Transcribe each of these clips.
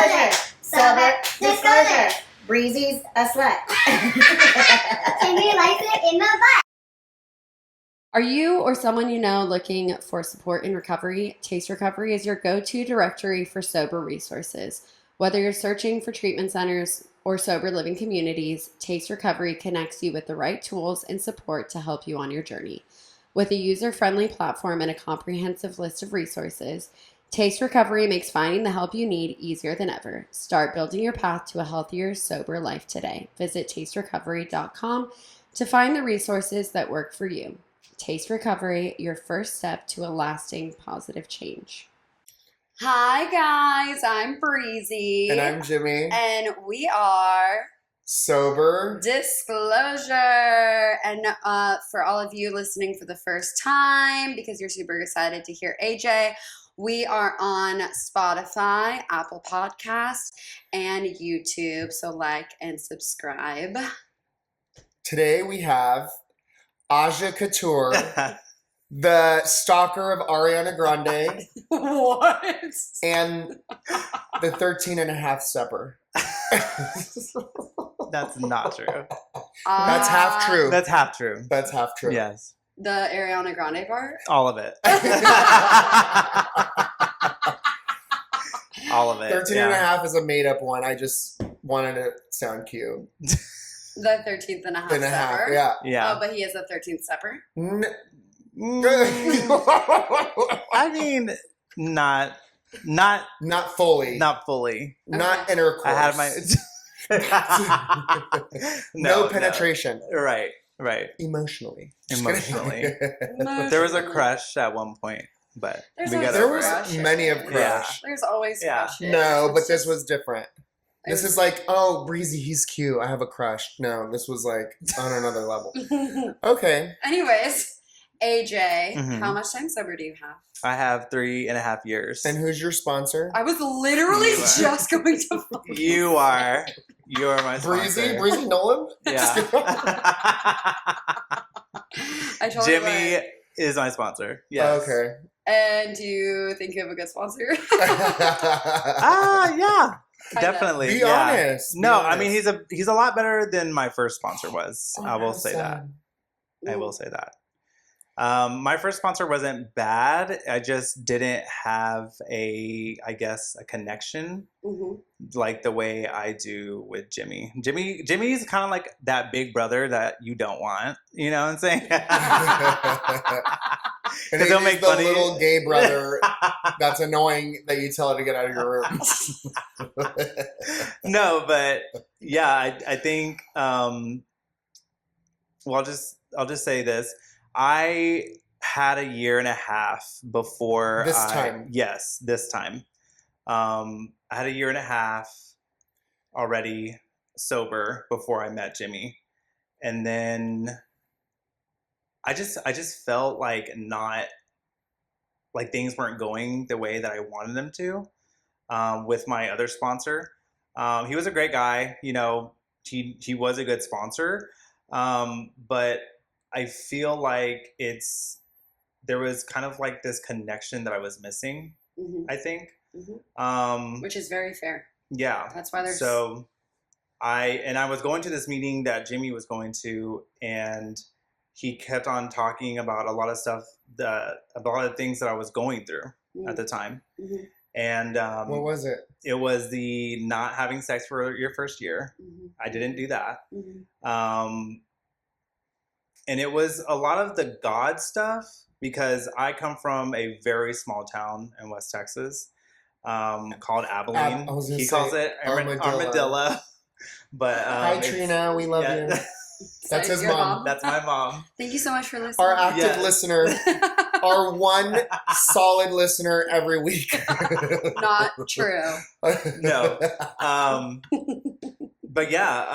Disclosure. Sober disclosure. Breezy's a slut. And we like it in the butt. Are you or someone you know looking for support in recovery? Taste Recovery is your go-to directory for sober resources. Whether you're searching for treatment centers or sober living communities, Taste Recovery connects you with the right tools and support to help you on your journey. With a user-friendly platform and a comprehensive list of resources, Taste Recovery makes finding the help you need easier than ever. Start building your path to a healthier, sober life today. Visit tasterecovery.com to find the resources that work for you. Taste Recovery, your first step to a lasting positive change. Hi guys, I'm Breezy. And I'm Jimmy. And we are Sober Disclosure. And for all of you listening for the first time, because you're super excited to hear AJ, we are on Spotify, Apple Podcasts, and YouTube. So like and subscribe. Today we have Aja Couture, the stalker of Ariana Grande, What? and the 13 and a half stepper. That's not true. That's half true. That's half true. That's half true. Yes. The Ariana Grande part? All of it. All of it. 13 and a half is a made up one. I just wanted it to sound cute. The 13th and a half And a half, stepper? yeah. Yeah. Oh, but he is a 13th stepper? I mean, not fully. not fully. Not intercourse. I had my no penetration. No. Right. Emotionally. Emotionally. There was a crush at one point, but There was many of crush. Yeah. There's always crushes. No, but It's this just- was different. This is like, oh, Breezy, he's cute. I have a crush. No, this was like on another level. Okay. Anyways, AJ, Mhm. how much time sober do you have? I have 3.5 years. And who's your sponsor? I was literally You are. just going to. You are my sponsor. Breezy Nolan? Yeah. I told Jimmy you. is my sponsor. Yes. Okay. And do you think you have a good sponsor? Yeah. Kinda. Definitely. Be yeah. honest. Be No, honest. I mean he's a lot better than my first sponsor was. I will say that. I will say that. My first sponsor wasn't bad. I just didn't have a connection Mhm. like the way I do with Jimmy. Jimmy's kind of like that big brother that you don't want. You know what I'm saying? And Because they'll he's make the funny. little gay brother that's annoying that you tell her to get out of your room. No, but yeah, I think. Well, I'll just say this. I had a year and a half before This time. Yes, this time. I had a year and a half already sober before I met Jimmy, and then I just felt like things weren't going the way that I wanted them to with my other sponsor. He was a great guy, you know. He was a good sponsor, but I feel like there was kind of like this connection that I was missing. Mhm. I think, Mhm. Which is very fair. yeah. That's why there's. So I was going to this meeting that Jimmy was going to, and he kept on talking about a lot of stuff about a lot of things that I was going through at the time. Mhm. And What was it? it was the not having sex for your first year. Mhm. I didn't do that. Mhm. And it was a lot of the God stuff because I come from a very small town in West Texas called Abilene. I was gonna He say calls it Armadillo. But Hi, Trina. We love you. That's his your mom. That's my mom. Thank you so much for listening. Our active Yes. listener. Our one solid listener every week. Not true. No. But yeah,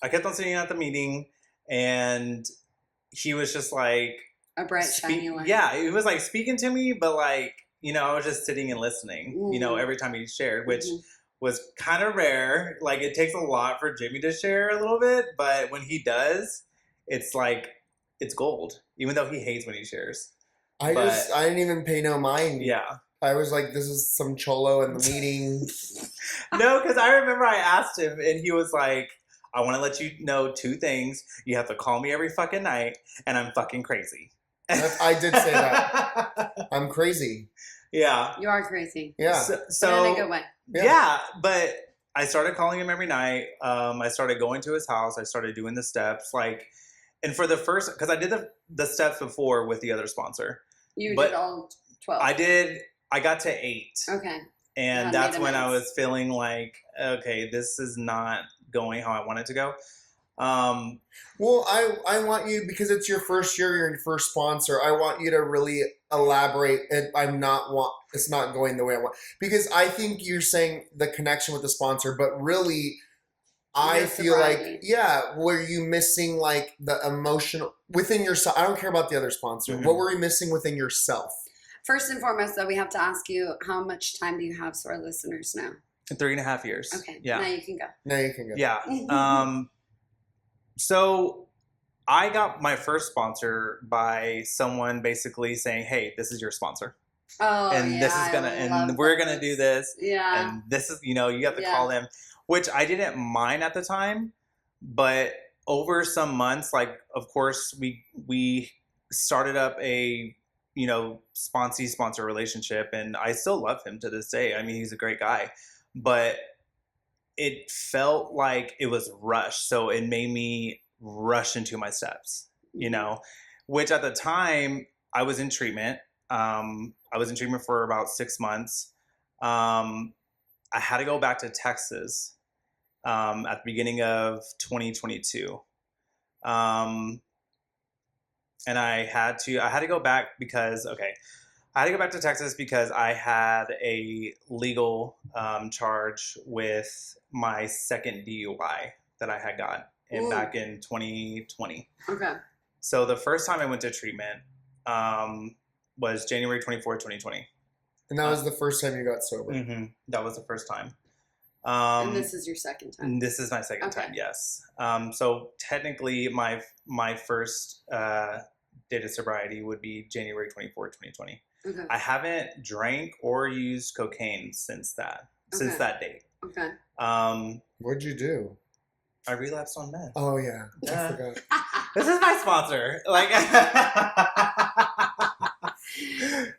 I kept on sitting at the meeting, and he was just like A bright, shiny light. Yeah, it was like speaking to me, but like, you know, I was just sitting and listening, you know, Mhm. every time he shared, which Mhm. was kind of rare. Like, it takes a lot for Jimmy to share a little bit, but when he does, it's like, it's gold, even though he hates when he shares. I didn't even pay no mind. Yeah. I was like, this is some cholo in the meeting. No, because I remember I asked him, and he was like, I want to let you know 2 things. You have to call me every fucking night, and I'm fucking crazy. I did say that. I'm crazy. Yeah. You are crazy. Yeah. So in a good way. Yeah, but I started calling him every night. I started going to his house. I started doing the steps. And for the first, because I did the steps before with the other sponsor. You did all 12. I got to 8. Okay. And that's when I was feeling like, okay, this is not going how I want it to go. Well, I want you, because it's your first year, you're your first sponsor, I want you to really elaborate. It's not going the way I want. Because I think you're saying the connection with the sponsor, but really, I feel like, were you missing like the emotional within yourself? I don't care about the other sponsor. Mm-hmm. What were you missing within yourself? First and foremost, though, we have to ask you, how much time do you have so our listeners know? 3.5 years. Okay. Yeah. Now you can go. Yeah. So I got my first sponsor by someone basically saying, "Hey, this is your sponsor, and this is we're gonna do this, and this is, you have to call them," which I didn't mind at the time, but over some months, like, of course, we started up a sponsee sponsor relationship, and I still love him to this day. I mean, he's a great guy, but it felt like it was rushed. So it made me rush into my steps, which at the time I was in treatment. I was in treatment for about 6 months. I had to go back to Texas at the beginning of 2022. And I had to go back because, I had to go back to Texas because I had a legal charge with my second DUI that I had got back in 2020. Okay. So the first time I went to treatment was January 24th, 2020. And that was the first time you got sober? Mm-hmm. That was the first time. And this is your second time? This is my second time, yes. So technically my first date of sobriety would be January 24th, 2020. Okay. I haven't drank or used cocaine since that date. Okay. What'd you do? I relapsed on meth. Oh yeah, I forgot. This is my sponsor.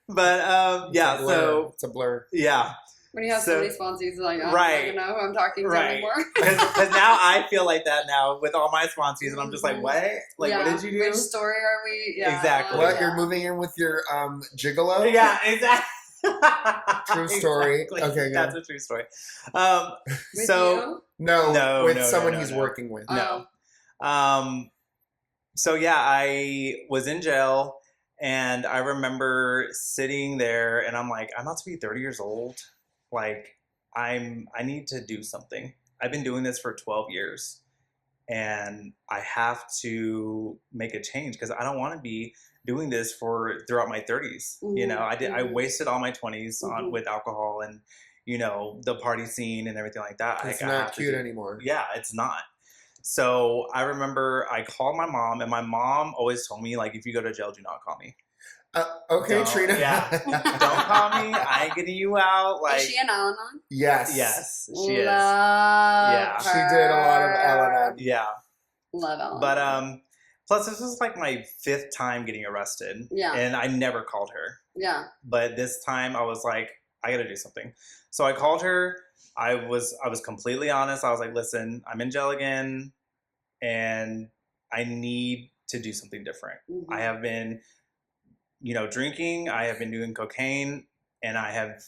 But so it's a blur. Yeah. When you have so many sponsors, like, I don't even know who I'm talking to anymore. Because now I feel like that now with all my sponsors, and I'm just like, what? Like, what did you do? Which story are we? Yeah. Exactly. What? You're moving in with your gigolo? Yeah, exactly. True story. Exactly. Okay, that's a true story. With you? No, with someone he's working with. No. So yeah, I was in jail, and I remember sitting there, and I'm like, I'm about to be 30 years old. Like, I need to do something. I've been doing this for 12 years, and I have to make a change because I don't want to be doing this throughout my 30s. Mm-hmm. I wasted all my 20s with alcohol and the party scene and everything like that. It's not cute anymore. Yeah, it's not. So I remember I called my mom, and my mom always told me, like, if you go to jail, do not call me. Okay, Trina. Yeah. Don't call me. I ain't getting you out. Like, is she an Al-Anon? Yes. Yes, she is. Yeah. She did a lot of Al-Anon. Yeah. Love Al-Anon. But plus this was like my 5th time getting arrested. Yeah. And I never called her. Yeah. But this time I was like, I gotta do something. So I called her. I was completely honest. I was like, listen, I'm in jail again, and I need to do something different. Mm-hmm. I have been drinking, I have been doing cocaine, and I have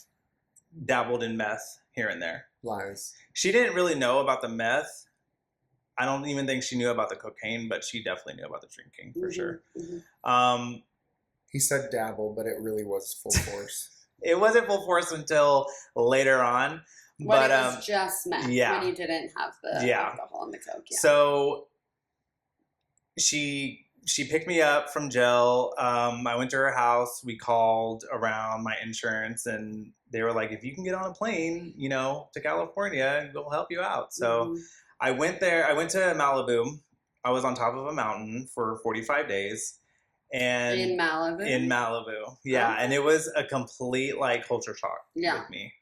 dabbled in meth here and there. Lies. She didn't really know about the meth. I don't even think she knew about the cocaine, but she definitely knew about the drinking for sure. Mm-hmm. He said dabble, but it really was full force. It wasn't full force until later on. But it was just meth when you didn't have the Yeah. alcohol and the coke. Yeah. So she picked me up from jail. I went to her house. We called around my insurance, and they were like, if you can get on a plane, to California, we'll help you out. So I went there. I went to Malibu. I was on top of a mountain for 45 days. and In Malibu. In Malibu, yeah, and it was a complete like culture shock Yeah. with me,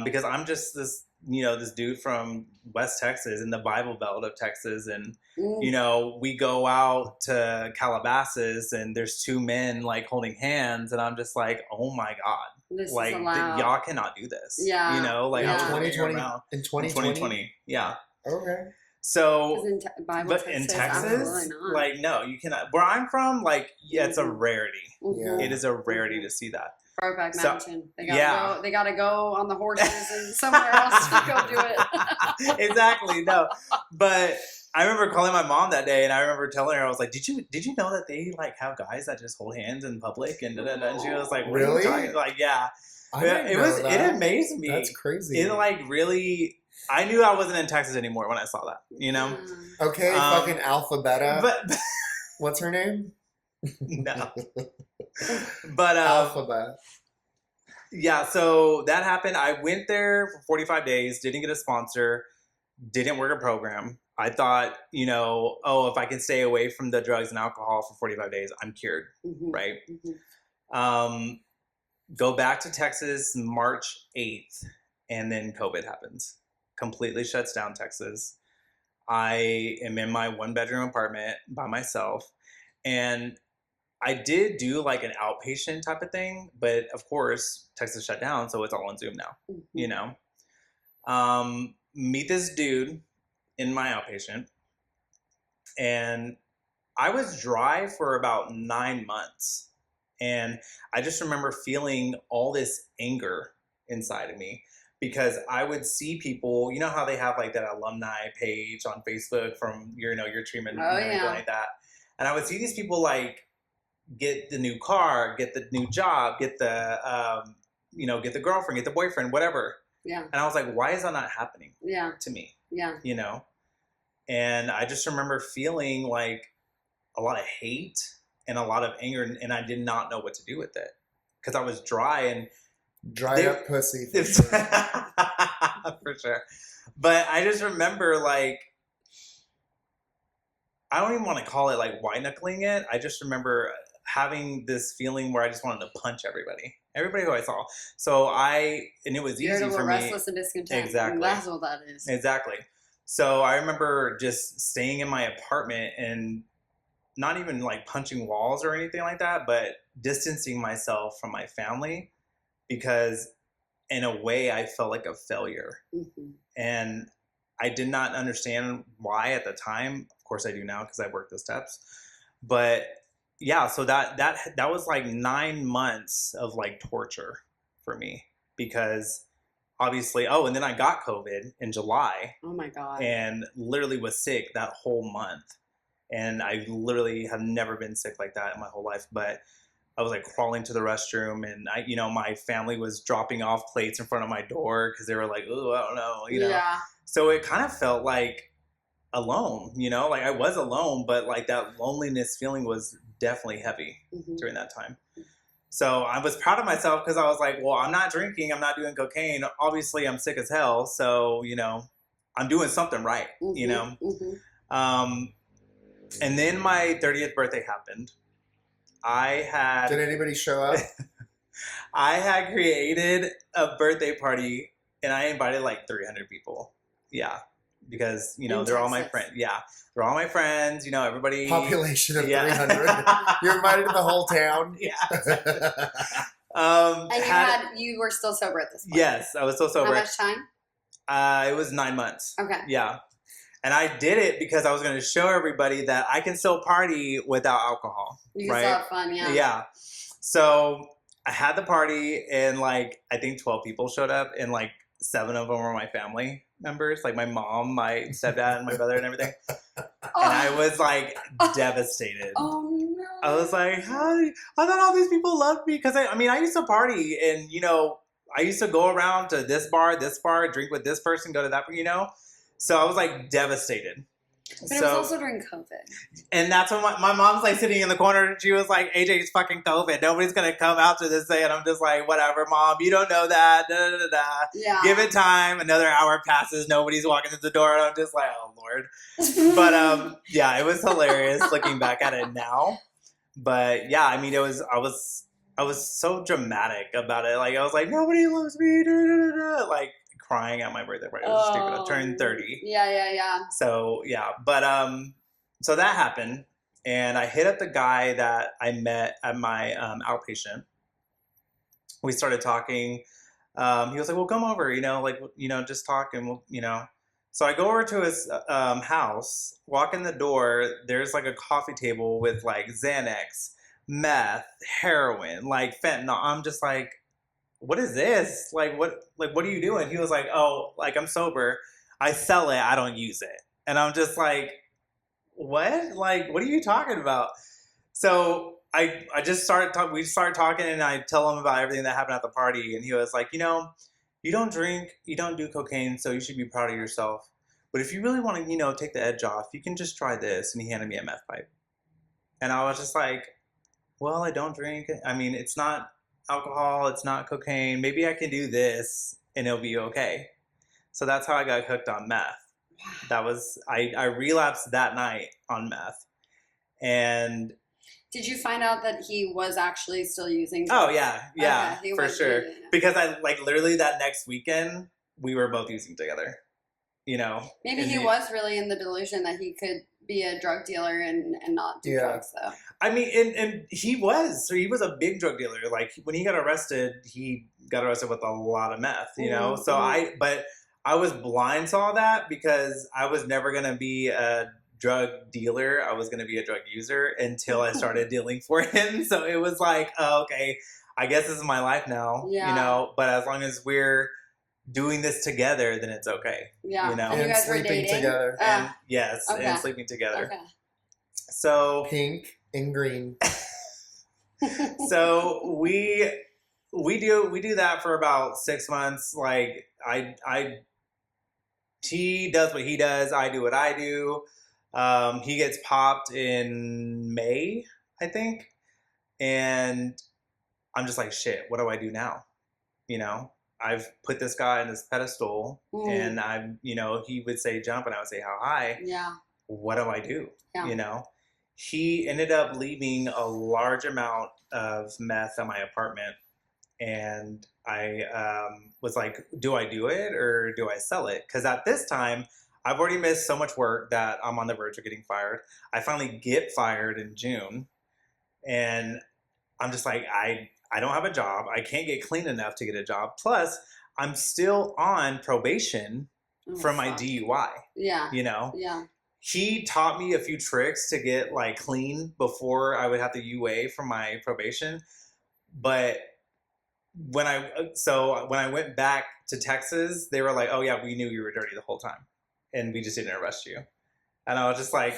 because I'm just this this dude from West Texas in the Bible Belt of Texas, and we go out to Calabasas and there's two men like holding hands, and I'm just like, oh my god, This like is allowed. y'all cannot do this. Yeah. Like Yeah. I was looking 2020 around in in 2020. 2020, yeah. Okay. So, Bible but in Texas, absolutely not. like no, you cannot. Where I'm from, like it's a rarity. Yeah. It is a rarity to see that. Brokeback So- Mountain. They gotta go on the horses and somewhere else to go do it. Exactly. No, but I remember calling my mom that day, and I remember telling her, I was like, "Did you know that they like have guys that just hold hands in public?" And and she was like, "What are you Really? talking?" Like, yeah, I didn't it know was. that. It amazed me. That's crazy. It like really. I knew I wasn't in Texas anymore when I saw that. Okay, fucking Alpha Beta. But What's her name? no. But Alphabet. yeah, so that happened. I went there for 45 days, didn't get a sponsor, didn't work a program. I thought, if I can stay away from the drugs and alcohol for 45 days, I'm cured, right? Go back to Texas March 8th, and then COVID happens. Completely shuts down Texas. I am in my 1-bedroom apartment by myself, and I did do like an outpatient type of thing, but of course Texas shut down, so it's all on Zoom now. Meet this dude in my outpatient, and I was dry for about 9 months, and I just remember feeling all this anger inside of me because I would see people, how they have like that alumni page on Facebook from your treatment and everything like that, and I would see these people like get the new car, get the new job, get the get the girlfriend, get the boyfriend, whatever. Yeah. And I was like, why is that not happening? Yeah. To me. Yeah. And I just remember feeling like a lot of hate and a lot of anger, and I did not know what to do with it because I was dry and dried up pussy. For sure. But I just remember like, I don't even want to call it like white knuckling it. I just remember having this feeling where I just wanted to punch everybody who I saw. So and it was easy for me. Restless and discontent. Exactly. That's what that is. Exactly. So I remember just staying in my apartment and not even like punching walls or anything like that, but distancing myself from my family because in a way I felt like a failure. And I did not understand why at the time. Of course I do now because I worked the steps. But yeah, so that was like 9 months of like torture for me because obviously, and then I got COVID in July. Oh my God. And literally was sick that whole month. And I literally have never been sick like that in my whole life. But I was like crawling to the restroom, and my family was dropping off plates in front of my door because they were like, "Oh, I don't know," Yeah. So it kind of felt like alone, like I was alone, but like that loneliness feeling was definitely heavy during that time. So I was proud of myself because I was like, well, I'm not drinking, I'm not doing cocaine. Obviously, I'm sick as hell, so I'm doing something right, And then my 30th birthday happened. Did anybody show up? I had created a birthday party and I invited like 300 people. Yeah. Because, they're all my friends. Yeah. They're all my friends, everybody. Population of 300. You're invited to the whole town. Yeah. And you were still sober at this point? Yes, I was still sober. How much time? It was 9 months. Okay. Yeah. And I did it because I was going to show everybody that I can still party without alcohol. You can still have fun, yeah. Yeah. So I had the party and like, I think 12 people showed up and like 7 of them were my family members, like my mom, my stepdad, and my brother and everything. And I was like devastated. Oh no. I was like, I thought all these people loved me because I used to party and, I used to go around to this bar, drink with this person, go to that, So I was like devastated. But it was also during COVID. And that's when my mom's like sitting in the corner and she was like, AJ, it's fucking COVID. Nobody's going to come out to this day. And I'm just like, whatever, mom, you don't know that. Da, da, da, da. Yeah. Give it time. Another hour passes. Nobody's walking through the door. And I'm just like, oh, Lord. But yeah, it was hilarious looking back at it now. But yeah, I mean, I was so dramatic about it. Like I was like, nobody loves me, like crying at my birthday party. It was stupid. I turned 30. Yeah. So yeah, but so that happened, and I hit up the guy that I met at my outpatient. We started talking. He was like, "Well, come over, just talk, and we'll." So I go over to his house, walk in the door. There's like a coffee table with like Xanax, meth, heroin, like fentanyl. I'm just like, what is this? What are you doing? He was like, oh, like I'm sober. I sell it. I don't use it. And I'm just like, what? Like, what are you talking about? So I just we started talking, and I tell him about everything that happened at the party. And he was like, you don't drink, you don't do cocaine, so you should be proud of yourself. But if you really want to, take the edge off, you can just try this. And he handed me a meth pipe. And I was just like, well, I don't drink. I mean, it's not alcohol, it's not cocaine. Maybe I can do this and it'll be okay. So that's how I got hooked on meth. That was, I relapsed that night on meth. And did you find out that he was actually still using? Oh yeah, Okay, for sure. Because I literally that next weekend we were both using together. Maybe he was really in the delusion that he could be a drug dealer and not do drugs though. I mean, and he was a big drug dealer. Like when he got arrested with a lot of meth. Mm-hmm. So I was blind to all that because I was never gonna be a drug dealer. I was going to be a drug user until I started dealing for him. So it was like, oh, okay, I guess this is my life now, but as long as we're doing this together, then it's okay. Yeah. And you guys were sleeping dating? together. And yes, Okay. and sleeping together. Okay. So Pink and green. so we do that for about 6 months. Like he does what he does, I do what I do. He gets popped in May, I think. And I'm just like, shit, what do I do now? I've put this guy on this pedestal and he would say jump and I would say how high. Yeah. What do I do? Yeah. He ended up leaving a large amount of meth at my apartment. And I was like, do I do it or do I sell it? Because at this time, I've already missed so much work that I'm on the verge of getting fired. I finally get fired in June. And I'm just like, I don't have a job. I can't get clean enough to get a job. Plus, I'm still on probation from my DUI. Yeah. Yeah. He taught me a few tricks to get like clean before I would have to UA from my probation. But when I went back to Texas, they were like, oh yeah, we knew you were dirty the whole time. And we just didn't arrest you. And I was just like,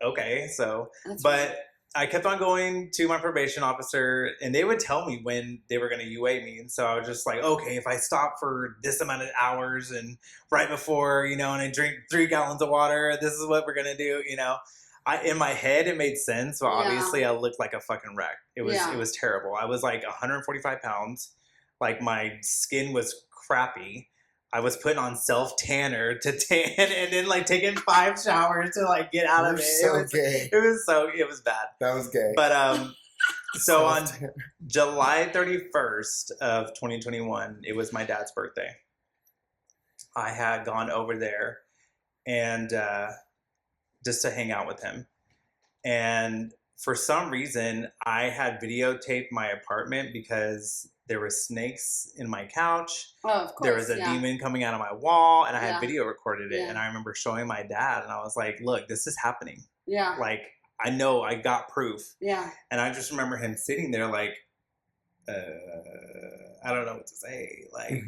okay, so. But I kept on going to my probation officer, and they would tell me when they were going to UA me. And so I was just like, okay, if I stop for this amount of hours and right before, and I drink 3 gallons of water, this is what we're going to do, in my head, it made sense, but obviously I looked like a fucking wreck. It was terrible. I was like 145 pounds. Like my skin was crappy. I was putting on self-tanner to tan and then like taking 5 showers to like get out of it. Gay. It was bad. That was gay. But so on July 31st of 2021, it was my dad's birthday. I had gone over there and just to hang out with him. And for some reason, I had videotaped my apartment because there were snakes in my couch. Oh, of course. There was a demon coming out of my wall, and I had Yeah. video recorded it. Yeah. And I remember showing my dad, and I was like, look, this is happening. Yeah. Like, I know I got proof. Yeah. And I just remember him sitting there like, I don't know what to say. Like,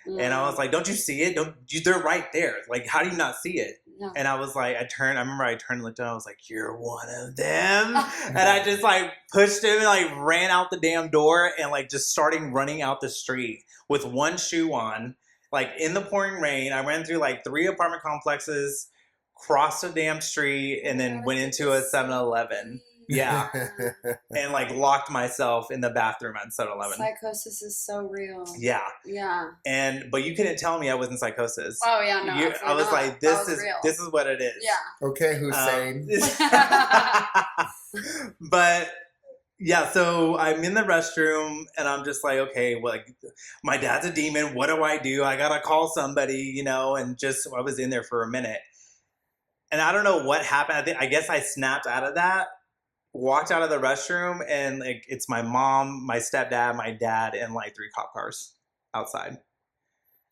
and I was like, don't you see it? They're right there. Like, how do you not see it? Yeah. And I was like, I remember I turned and looked down. I was like, you're one of them. And I just like pushed him and like ran out the damn door and like just starting running out the street with one shoe on, like in the pouring rain. I ran through like 3 apartment complexes, crossed a damn street, and then went into a 7-Eleven. Yeah. And like locked myself in the bathroom at 7-Eleven. Psychosis is so real. Yeah. Yeah. But you couldn't tell me I was in psychosis. Oh yeah, no. I was like, this is real. this is what it is. Yeah. Okay, Hussein. But yeah, so I'm in the restroom and I'm just like, okay, well, like, my dad's a demon. What do? I gotta call somebody, and just I was in there for a minute. And I don't know what happened. I guess I snapped out of that, walked out of the restroom, and like it's my mom, my stepdad, my dad, and like 3 cop cars outside.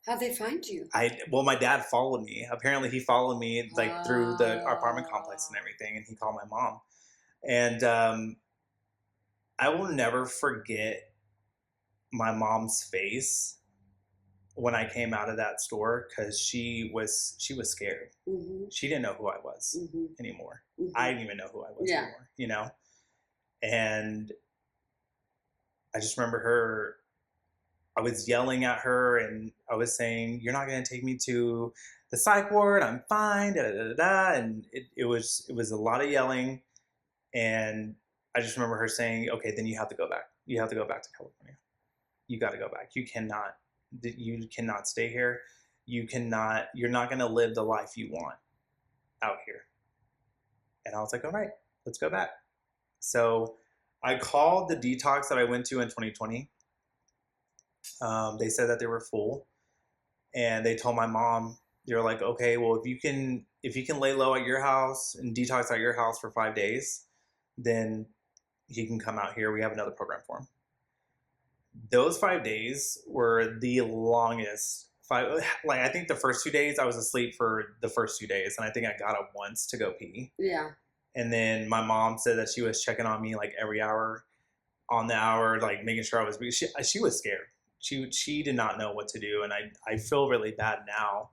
How'd they find you? My dad followed me. Apparently he followed me like through our apartment complex and everything, and he called my mom. And I will never forget my mom's face when I came out of that store, because she was scared. Mm-hmm. She didn't know who I was Mm-hmm. anymore. Mm-hmm. I didn't even know who I was anymore, And I just remember I was yelling at her and I was saying, "You're not going to take me to the psych ward. I'm fine." Da, da, da, da. And it was a lot of yelling. And I just remember her saying, "Okay, then you have to go back. You have to go back to California. You got to go back. You cannot stay here. You're not going to live the life you want out here." And I was like, "All right, let's go back." So I called the detox that I went to in 2020. They said that they were full, and they told my mom, they were like, "Okay, well, if you can lay low at your house and detox at your house for 5 days, then he can come out here. We have another program for him." Those 5 days were the longest. I think the first 2 days I was asleep for the first 2 days, and I think I got up once to go pee. Yeah. And then my mom said that she was checking on me like every hour, on the hour, like making sure I was. She was scared. She did not know what to do, and I feel really bad now,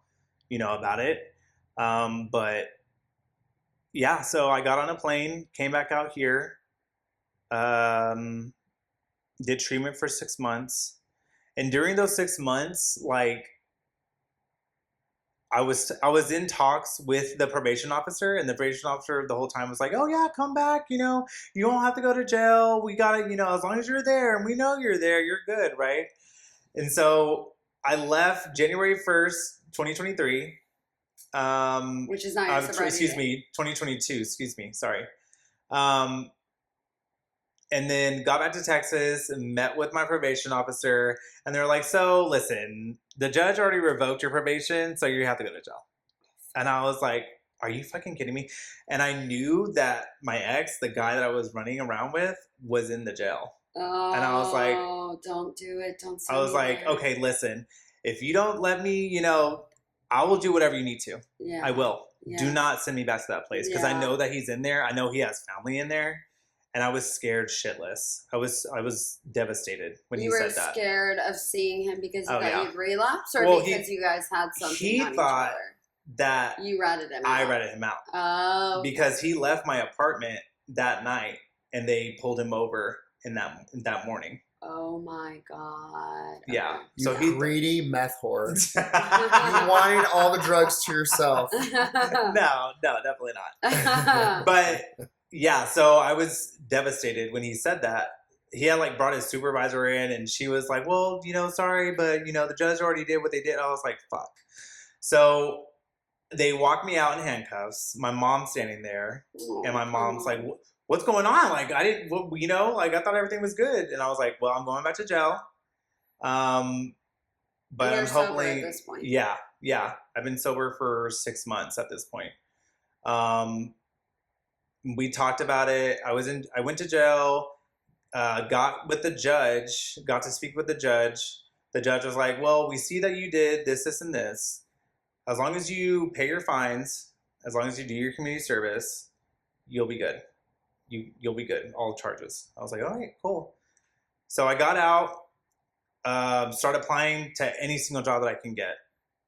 about it. But yeah, so I got on a plane, came back out here, did treatment for 6 months, and during those 6 months, like I was in talks with the probation officer, and the probation officer the whole time was like, "Oh yeah, come back. You don't have to go to jail. We gotta, as long as you're there and we know you're there, you're good, right?" And so I left January 1st, 2023. Which is not your sobriety Excuse day. me, 2022. Excuse me, sorry. And then got back to Texas and met with my probation officer, and they're like, "So listen, the judge already revoked your probation, so you have to go to jail." And I was like, "Are you fucking kidding me?" And I knew that my ex, the guy that I was running around with, was in the jail. Oh, and I was like, "Don't do it. Don't." I was like, "Okay, listen, if you don't let me, I will do whatever you need to. Yeah. I will. Yeah. Do not send me back to that place, because I know that he's in there. I know he has family in there." And I was scared shitless. I was devastated when he said that. You were scared of seeing him because you thought you'd relapse, or because you guys had something he on thought each other? That you ratted him out. I ratted him out. Oh. Okay. Because he left my apartment that night, and they pulled him over in that morning. Oh my God. Okay. Yeah. So he greedy meth whore. You wanted all the drugs to yourself. No, definitely not. But yeah, so I was devastated when he said that. He had brought his supervisor in, and she was like, "Well, sorry, but the judge already did what they did." I was like, "Fuck." So they walked me out in handcuffs. My mom's standing there, and my mom's like, "What's going on? Like, I didn't, I thought everything was good." And I was like, "Well, I'm going back to jail." But I'm sober at this point. Yeah. I've been sober for 6 months at this point. We talked about it. I went to jail, got with the judge, got to speak with the judge. The judge was like, "Well, we see that you did this, this, and this. As long as you pay your fines, as long as you do your community service, you'll be good. You'll be good. All charges." I was like, "All right, cool." So I got out, started applying to any single job that I can get.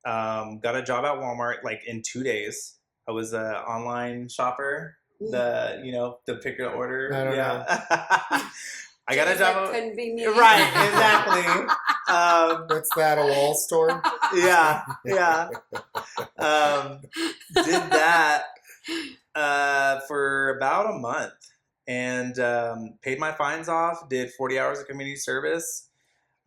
Got a job at Walmart in 2 days. I was an online shopper. The pick and order. I don't know. I got a job. Couldn't be me. Right, exactly. What's that, a wall store? Yeah. Did that for about a month, and paid my fines off. Did 40 hours of community service.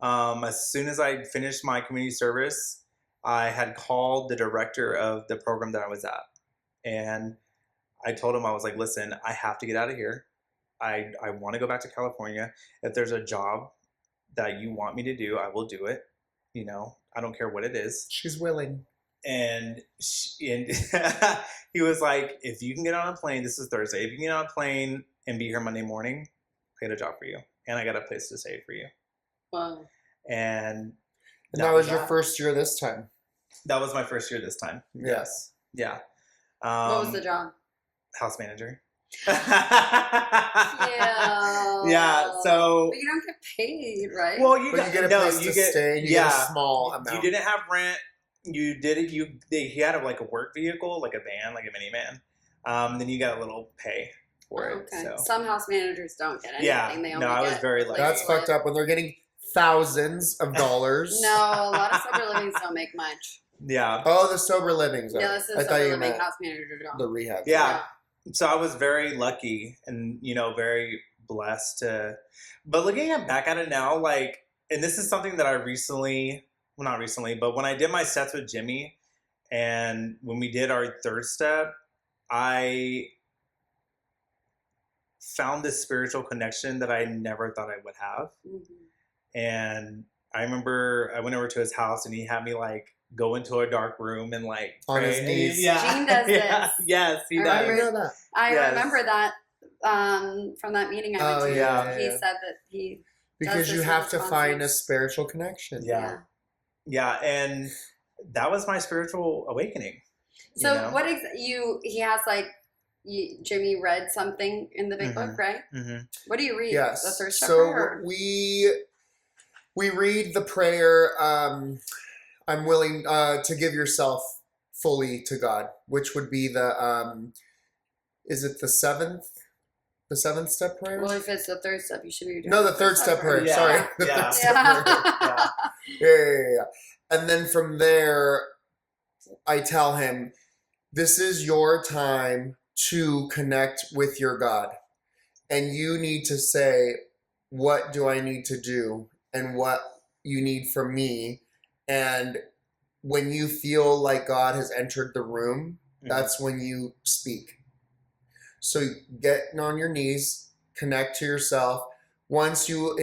As soon as I finished my community service, I had called the director of the program that I was at, and I told him, I was like, "Listen, I have to get out of here. I want to go back to California. If there's a job that you want me to do, I will do it. You know, I don't care what it is. She's willing. And he was like, if you can get on a plane, this is Thursday. If you can get on a plane and be here Monday morning, I got a job for you, and I got a place to stay for you. Wow. And that was your first year this time. That was my first year this time. Yes. Yeah. What was the job? House manager. Yeah. So. But you don't get paid, right? Well, you get a place to stay. You get a small amount. You didn't have rent. You did it. He had a work vehicle, like a van, like a minivan. Then you got a little pay for it. Okay. So. Some house managers don't get anything. Yeah. They only I was get, very lucky. That's fucked up when they're getting thousands of dollars. No, a lot of sober livings don't make much. Yeah. Oh, the sober livings. Yeah, this is I sober you living meant house manager job. the rehab. Yeah. So I was very lucky and, very blessed to, but looking back at it now, and this is something that I not recently, but when I did my sets with Jimmy and when we did our third step, I found this spiritual connection that I never thought I would have. Mm-hmm. And I remember I went over to his house and he had me go into a dark room and on his knees. Yeah. Gene does this. Yes, he does. I didn't know that. I remember that from that meeting I went to. Yeah. He said that he because you have to find a spiritual connection. Yeah, and that was my spiritual awakening. So he has Jimmy read something in the big mm-hmm. book, right? Mm-hmm. What do you read? Yes. The third step So prayer? we read the prayer. I'm willing to give yourself fully to God, which would be the is it the seventh step prayer? Well, if it's the third step, you should be doing the third step prayer. Yeah. Sorry, the Yeah. third step prayer. Yeah. And then from there, I tell him, this is your time to connect with your God. And you need to say, what do I need to do? And what you need from me. And when you feel like God has entered the room, that's when you speak. So get on your knees, connect to yourself. Once you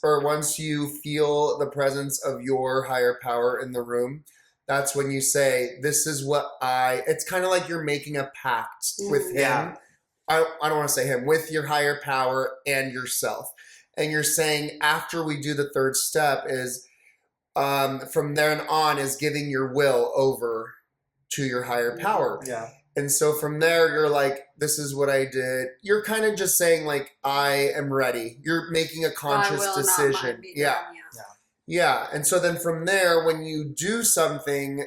once you feel the presence of your higher power in the room, that's when you say, this is what it's kind of like you're making a pact with him. Yeah. I don't want to say him, with your higher power and yourself. And you're saying after we do the third step is, from then on is giving your will over to your higher power. Yeah. And so from there, you're like, this is what I did. You're kind of just saying I am ready. You're making a conscious decision. Yeah. And so then from there, when you do something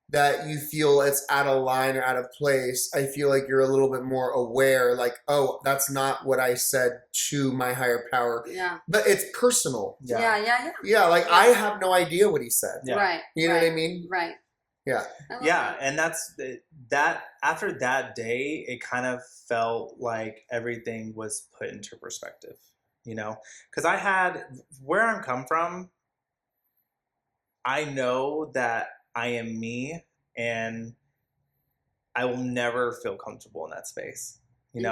that you feel it's out of line or out of place, I feel like you're a little bit more aware, oh, that's not what I said to my higher power. Yeah. But it's personal. Yeah. Yeah, I have no idea what he said. Yeah. Right. You know what I mean? Right. Yeah. That. And that's that. After that day, it kind of felt like everything was put into perspective, because I had where I'm come from. I know that I am me, and I will never feel comfortable in that space. And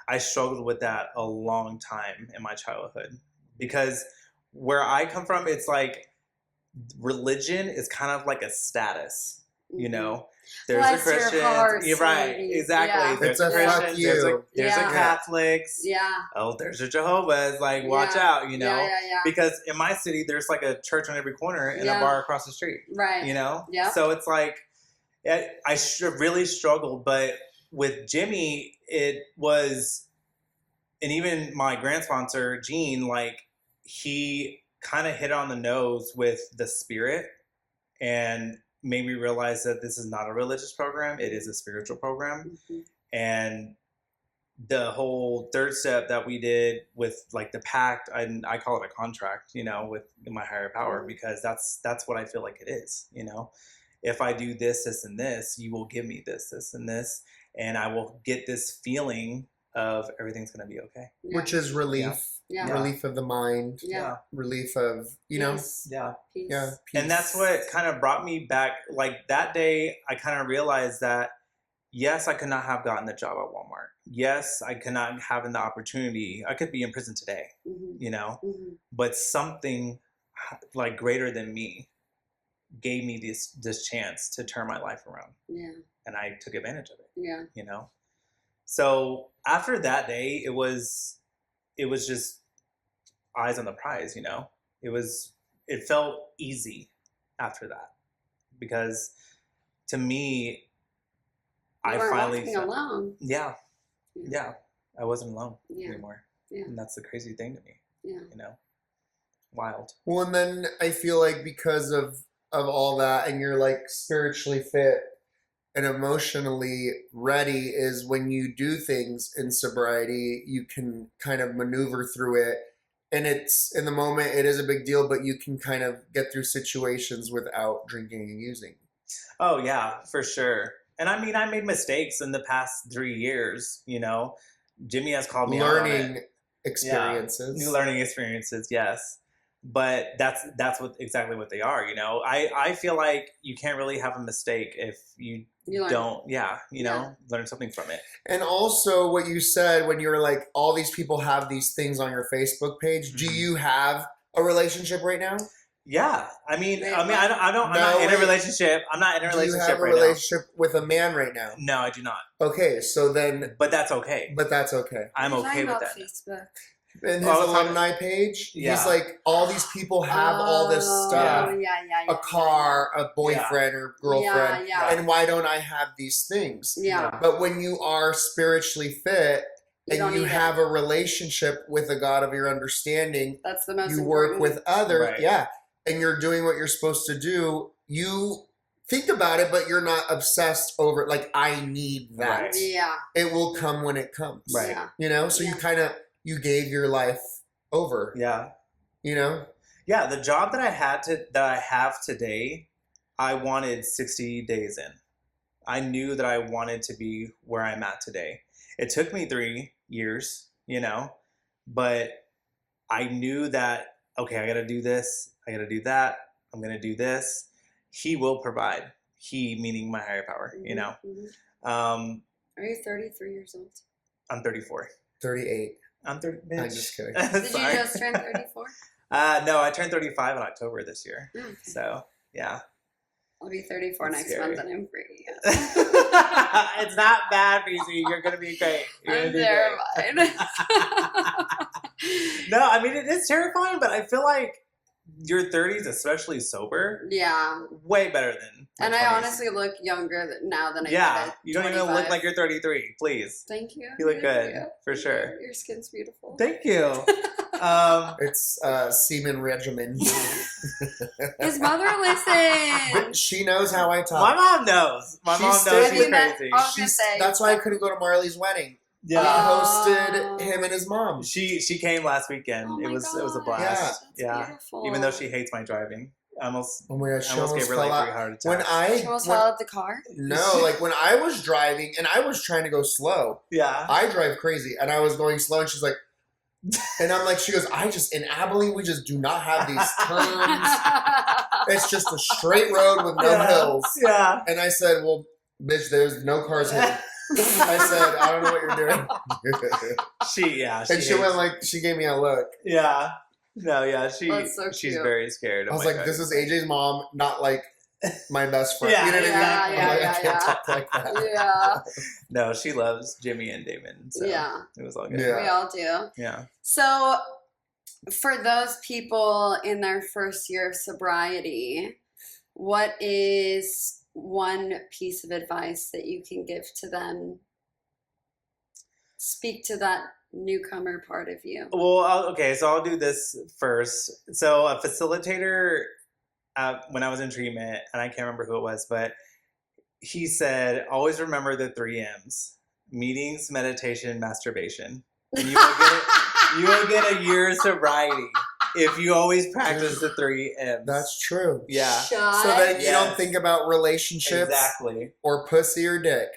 I struggled with that a long time in my childhood, because where I come from, it's religion is kind of like a status, There's Bless a Christian, your heart, right? sweetie. Exactly. Yeah. There's It's a Christians, fuck you. there's a Catholics. Yeah. Oh, there's a Jehovah's. Watch out, Yeah. Because in my city, there's a church on every corner and a bar across the street. Right. Yeah. So it's I really struggled, but with Jimmy, it was, and even my grant sponsor, Gene, he kind of hit on the nose with the spirit and made me realize that this is not a religious program. It is a spiritual program. Mm-hmm. And the whole third step that we did with the pact, I call it a contract, with my higher power, because that's what I feel like it is, If I do this, this, and this, you will give me this, this, and this, and I will get this feeling of everything's going to be okay. Yeah. Which is relief. Yeah. Relief of the mind. Yeah. Relief of, Peace. Yeah. Peace. Yeah. Peace. And that's what kind of brought me back. That day, I kind of realized that, yes, I could not have gotten the job at Walmart. yes, I could not have the opportunity. I could be in prison today, you know, but something like greater than me gave me this chance to turn my life around. Yeah. And I took advantage of it. Yeah. You know? So after that day, it was just eyes on the prize, you know? It felt easy after that. Because to me, I finally walking alone. Yeah. I wasn't alone anymore. Yeah. And that's the crazy thing to me. Yeah. You know? Wild. Well, and then I feel like because of all that, and you're like spiritually fit and emotionally ready, is when you do things in sobriety, you can kind of maneuver through it. And it's, in the moment, it is a big deal, but you can kind of get through situations without drinking and using. Oh, yeah, for sure. And I mean, I made mistakes in the past 3 years, you know. Jimmy has called me out on it. Learning experiences. New learning experiences, yes. But that's exactly what they are, you know. I feel like you can't really have a mistake if you don't, learn something from it. And also what you said when you were like, all these people have these things on your Facebook page. Do you have a relationship right now? Yeah. I'm not in a relationship. I'm not in a relationship right now. Do you have a relationship with a man right now? No, I do not. Okay, so then... But that's okay. I'm okay with that. Facebook. In his alumni page, he's like, all these people have all this stuff. A car, a boyfriend or girlfriend. And why don't I have these things? Yeah. But when you are spiritually fit and you have a relationship with a God of your understanding, that's the most you important. work with others, and you're doing what you're supposed to do, you think about it, but you're not obsessed over it. Like, I need that. Right. Yeah. It will come when it comes. Right. Yeah. You know? So you gave your life over. Yeah. You know? Yeah, the job that I have today, I wanted 60 days in. I knew that I wanted to be where I'm at today. It took me 3 years, you know, but I knew that, okay, I got to do this. I got to do that. I'm going to do this. He will provide. He, meaning my higher power, you know. Are you 33 years old? I'm 34. 38. I'm 30. I'm just kidding. Did you just turn 34? No, I turned 35 in October this year. Okay. So, yeah. I'll be 34 That's next month scary. and I'm free. It's not bad, Breezy. You're going to be great. I'm terrified. No, I mean, it is terrifying, but I feel like your 30s, especially sober, Yeah. way better than my And 20s. I honestly look younger now than I did at you don't even 25. look like you're 33, please. Thank you. You look Thank good, you. for Thank sure. you. Your skin's beautiful. Thank you. It's semen regimen. His mother listens. She knows how I talk. My mom knows. My mom knows stayed she's with that- crazy. I was gonna say- That's why I couldn't go to Marley's wedding. Yeah. He hosted him and his mom. She came last weekend. Oh it my was a gosh, blast. that's Yeah. beautiful. Even though she hates my driving. I almost Oh my God, she gave her fell like out. 3 heart attacks. When She almost fell out the car? No, like when I was driving and I was trying to go slow. Yeah. I drive crazy and I was going slow and she's like, and I'm like, she goes, in Abilene, we just do not have these turns. It's just a straight road with no hills. Yeah. And I said, well, bitch, there's no cars here. I said, I don't know what you're doing. And she went like, she gave me a look. Yeah. No, yeah. That's so She's cute. very scared of I was my like, this driving. is AJ's mom, not like my best friend. Yeah, You know what I mean? yeah, I'm like, yeah, I can't yeah. talk like that. Yeah. No, she loves Jimmy and Damon. So Yeah. it was all good. Yeah. We all do. Yeah. So, for those people in their first year of sobriety, what is one piece of advice that you can give to them? Speak to that newcomer part of you. Well, okay, so I'll do this first. So a facilitator when I was in treatment, and I can't remember who it was, but he said, always remember the 3 M's: meetings, meditation, masturbation. And you will get a year of sobriety if you always practice the 3 M's. That's true. Yeah. Shut So then you Yes. don't think about relationships Exactly. or pussy or dick.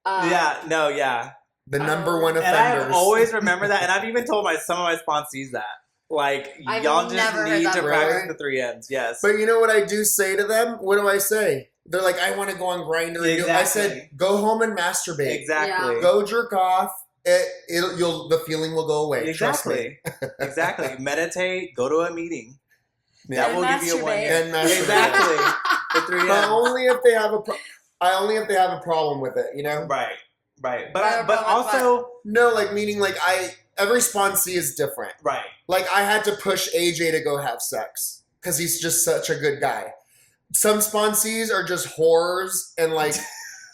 Yeah, no, yeah. The number one And offenders. I've always remembered that, and I've even told some of my sponsees that. Like, I've y'all just never heard need that to before. practice the 3 M's. Yes. But you know what I do say to them? What do I say? They're like, I want to go on Grindr. I Exactly. said, go home and masturbate. Exactly. Yeah. Go jerk off the feeling will go away. Trust me. Exactly. Meditate. Go to a meeting. Yeah. That will give you a 1 year. And masturbate. Exactly. The 3 But M's. only if they have a problem with it, you know? Right. But But but also No, like meaning like every sponsee is different. right. Like I had to push AJ to go have sex because he's just such a good guy. Some sponsees are just whores and like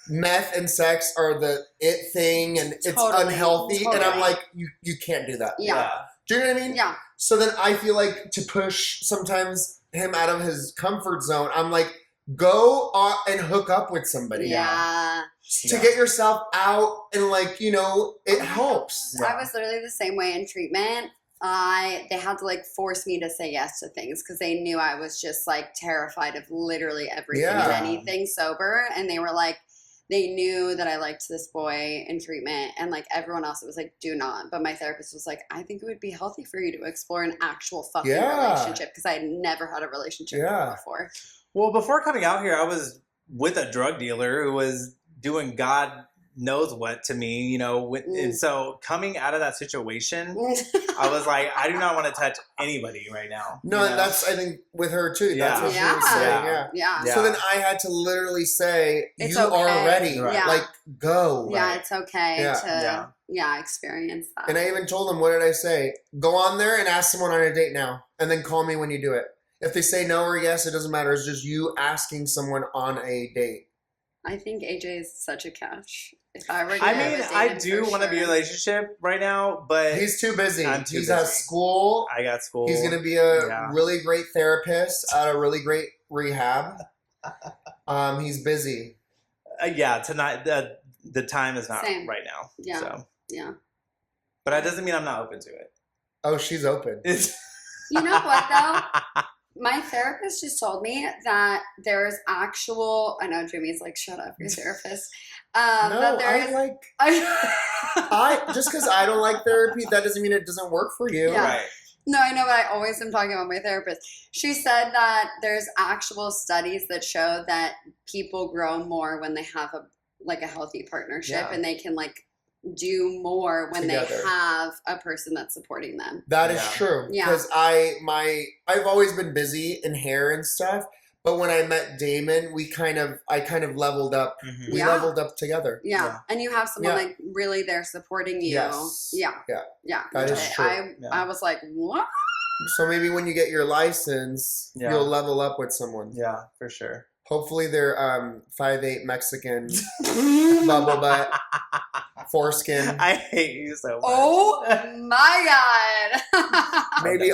meth and sex are the it thing and it's unhealthy. And I'm like, you can't do that. Yeah. Do you know what I mean? Yeah. So then I feel like to push sometimes him out of his comfort zone, I'm like, go and hook up with somebody. Yeah. To get yourself out and like, you know, it helps. I was literally the same way in treatment. They had to like force me to say yes to things because they knew I was just like terrified of literally everything and anything sober. And they were like, they knew that I liked this boy in treatment and like everyone else, it was like, do not. But my therapist was like, I think it would be healthy for you to explore an actual fucking relationship because I had never had a relationship before. Well, before coming out here, I was with a drug dealer who was doing God knows what to me, you know. And so coming out of that situation, I was like, I do not want to touch anybody right now. No, you know? that's, I think, with her too. Yeah. That's what she was saying. Yeah. So then I had to literally say, It's you okay. are ready. Right. Yeah. Like, go. Yeah, Right. it's okay to experience that. And I even told them, what did I say? Go on there and ask someone on a date now. And then call me when you do it. If they say no or yes, it doesn't matter. It's just you asking someone on a date. I think AJ is such a catch. If I were to I do want to be in a relationship right now, but he's too busy. I'm too He's busy. at school. I got school. He's going to be a really great therapist at a really great rehab. He's busy. Tonight the time is not right now. Yeah. So. Yeah. But that doesn't mean I'm not open to it. Oh, she's open. You know what though? My therapist just told me that there is actual. I know Jimmy's like, shut up, your therapist. No, just because I don't like therapy, that doesn't mean it doesn't work for you. Yeah. Right. No, I know, but I always am talking about my therapist. She said that there's actual studies that show that people grow more when they have a healthy partnership and they can like do more when they have a person that's supporting them. That is true. Yeah. Because I've always been busy in hair and stuff, but when I met Damon, I kind of leveled up. Mm-hmm. We leveled up together. Yeah. And you have someone like really there supporting you. Yes. Yeah. That is true. I was like, what? So maybe when you get your license, you'll level up with someone. Yeah, for sure. Hopefully they're 5'8" Mexican, bubble butt, foreskin. I hate you so much. Oh my God. Maybe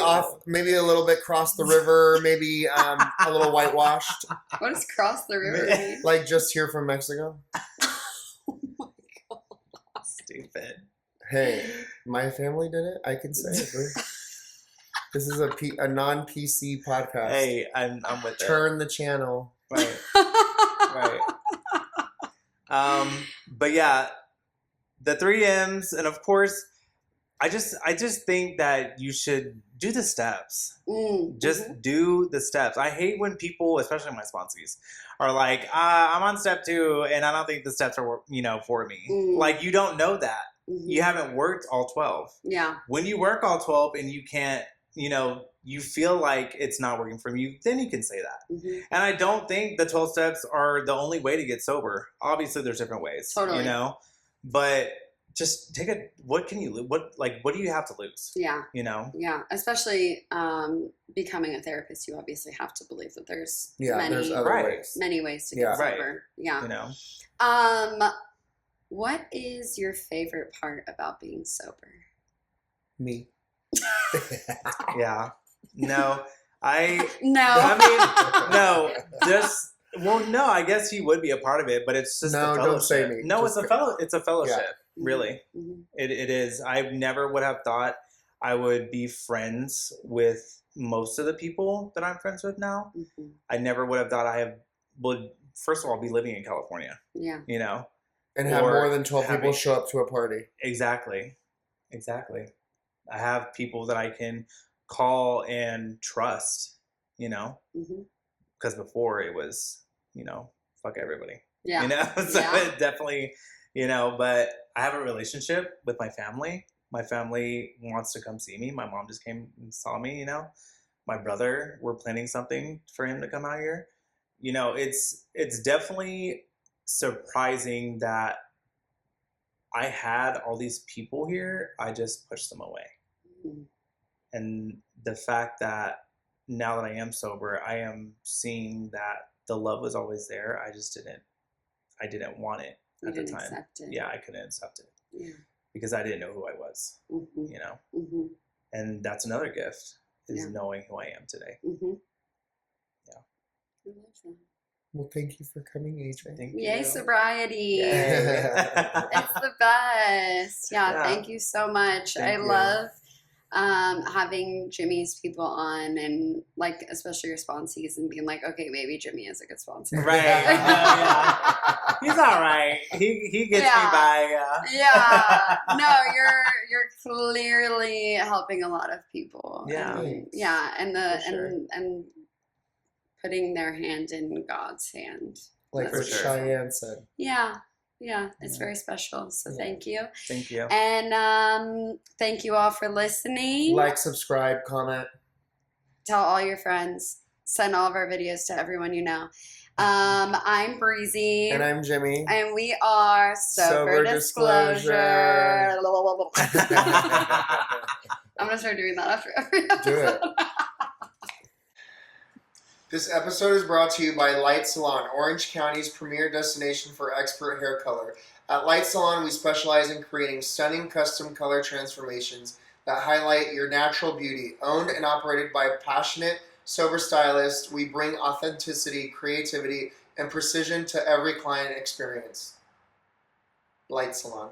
a little bit cross the river, maybe a little whitewashed. What does cross the river mean? Like just here from Mexico. Oh my God. Stupid. Hey, my family did it. I can say it. This is a non-PC podcast. Hey, I'm with it. Turn the channel. Right. Right. But yeah, the 3 M's, and of course, I just think that you should do the steps. Just do the steps. I hate when people, especially my sponsees, are like, I'm on step 2, and I don't think the steps are, for me. Like, you don't know that. You haven't worked all 12. Yeah. When you work all 12 and you can't, you feel like it's not working for you, then you can say that. And I don't think the 12 steps are the only way to get sober. Obviously, there's different ways, Totally. But just what do you have to lose? Yeah. Yeah. Especially becoming a therapist, you obviously have to believe that there's there's other ways. many ways to get sober. Yeah. What is your favorite part about being sober? Me. Yeah. No. No. I mean, no, I guess he would be a part of it, but it's just No, a don't say fellowship. me. No, Just it's a fellowship, really. Mm-hmm. It is. I never would have thought I would be friends with most of the people that I'm friends with now. Mm-hmm. I never would have thought would, first of all, be living in California. Yeah. And have more than 12 having- people show up to a party. Exactly. I have people that I can call and trust, because before it was, fuck everybody. Yeah. So it definitely you know, but I have a relationship with my family. My family wants to come see me. My mom just came and saw me, you know. My brother, we're planning something for him to come out here. You know, it's definitely surprising that I had all these people here, I just pushed them away. Mhm. And the fact that now that I am sober, I am seeing that the love was always there. I didn't want it You at the didn't time. accept it. Yeah, I couldn't accept it Yeah. because I didn't know who I was, Mm-hmm. you know. Mm-hmm. And that's another gift is Yeah. knowing who I am today. Mm-hmm. Yeah. I love that. Well, thank you for coming, AJ. Thank Yay, you. sobriety. Yay. It's the best. Yeah, Yeah. thank you so much. Thank I you. love having Jimmy's people on, and like especially your sponsees, and being like, okay, maybe Jimmy is a good sponsor. Right. Yeah. He's all right. He gets Yeah. me by. Yeah. No, you're clearly helping a lot of people. Yeah. And, yeah, and the For sure. and putting their hand in God's hand. Like That's what For sure. Cheyenne said. Yeah. Yeah, it's Yeah. very special. So Yeah. thank you. Thank you. And thank you all for listening. Like, subscribe, comment. Tell all your friends. Send all of our videos to everyone you know. I'm Breezy. And I'm Jimmy. And we are Sober Disclosure. I'm going to start doing that after every episode. Do it. This episode is brought to you by Light Salon, Orange County's premier destination for expert hair color. At Light Salon, we specialize in creating stunning custom color transformations that highlight your natural beauty. Owned and operated by passionate, sober stylists, we bring authenticity, creativity, and precision to every client experience. Light Salon.